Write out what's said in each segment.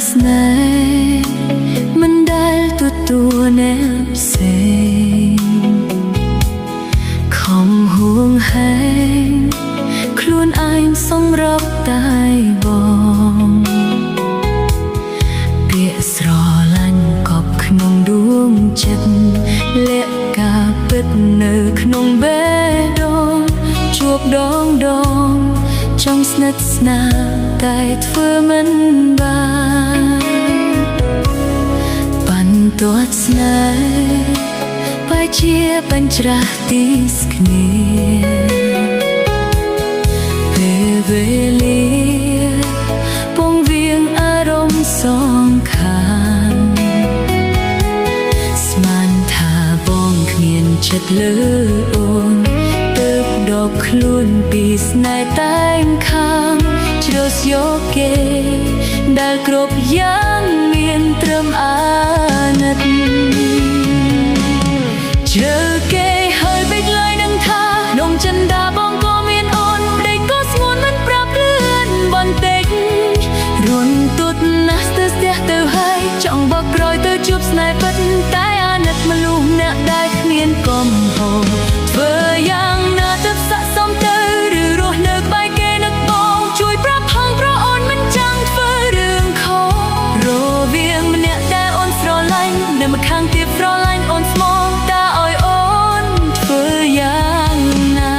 ស្នេហ៍មិនដែលទទួលអ្នកផ្សេងខំហួងហែងខ្លួនឯងសម្រាប់តែបងពាក្យស្រឡាញ់កប់ក្នុងដួងចិត្តលាក់ការពិតនៅក្នុងបេះដូងជួបដងចង់ស្និទ្ធស្នាលតែធ្វើមិនបានបន្ទាត់ស្នេហ៍បែរជាបញ្ច្រាស់ទីស្គ្នាពេលវេលាពងវាងអារម្មណ៍សងខាងស្មានថាបងគ្មានចិត្តលើអូនទើបដកខ្លួនពីស្នេហ៍តែងខាងជ្រើសយកគេដែលគ្រប់យ៉ាងមានត្រឹមអាណិតជ្រើគេហើយបេកឡើយនឹងថានំចិនដាបងក៏មានអូនដេកក៏ស្ងួនមិនប្រាប់លឿនបន្តិចរួនទុតណាស់ស្ទើរស្ទះទៅហើយចង់បកក្រោយទៅជួបស្នេហ៍ពិតតែអាណិតមនុស្សអ្នកដែលគ្មានកំហុសធ្វើយ៉ាងណាទើបស័ក្តិសមទៅឬរស់នៅក្បែរគេនឹកបងជួយប្រាប់ផងព្រោះអូនមិនចង់ធ្វើរឿងខុសរវាងម្នាក់ដែលអូនស្រឡាញ់នៅម្ខាងទៀតស្រឡាញ់អូនស្មោះតើឲ្យអូនធ្វើយ៉ាងណា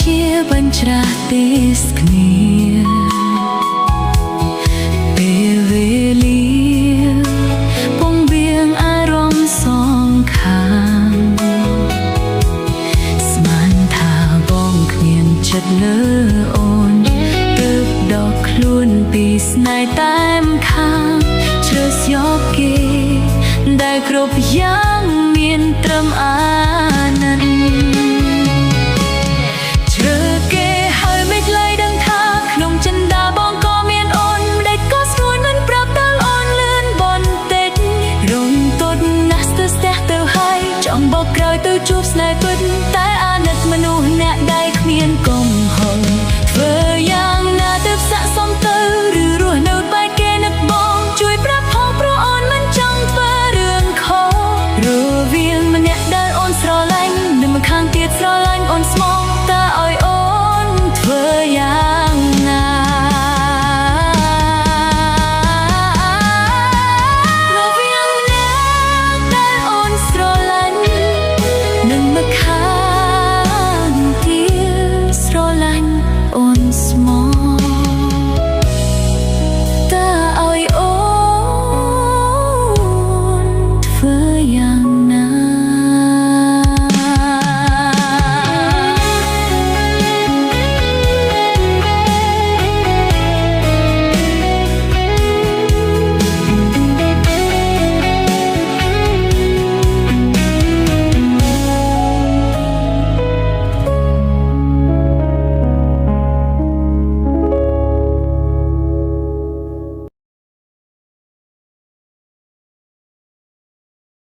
ជាបញ្ច្រាស់ទីស្គ្នាពេលវេលាពងវាងអារម្មណ៍សងខាងស្មានថាបងគ្មានចិត្តលើអូនទើបដកខ្លួនពីស្នេហ៍តែមខាងជ្រើសយកគេដែលគ្រប់យ៉ាងមានត្រឹមអាណិតបកក្រោយទៅជួបស្នេហ៍ពិតតែអាណិតមនុស្សអ្នកដែលគ្មានកំហុសធ្វើយ៉ាងណាទើបស័ក្តិសមទៅឬរស់នៅបែកគេនឹកបងជួយប្រាប់ផងព្រោះអូនមិនចង់ធ្វើរឿងខុសរវាងម្នាក់ដែលអូនស្រឡាញ់និងម្ខាងទៀតស្រឡាញ់អូនស្មោះតើឲ្យអូនធ្វើយ៉ាងណាខាងទៀតស្រឡាញ់អូនស្មោះ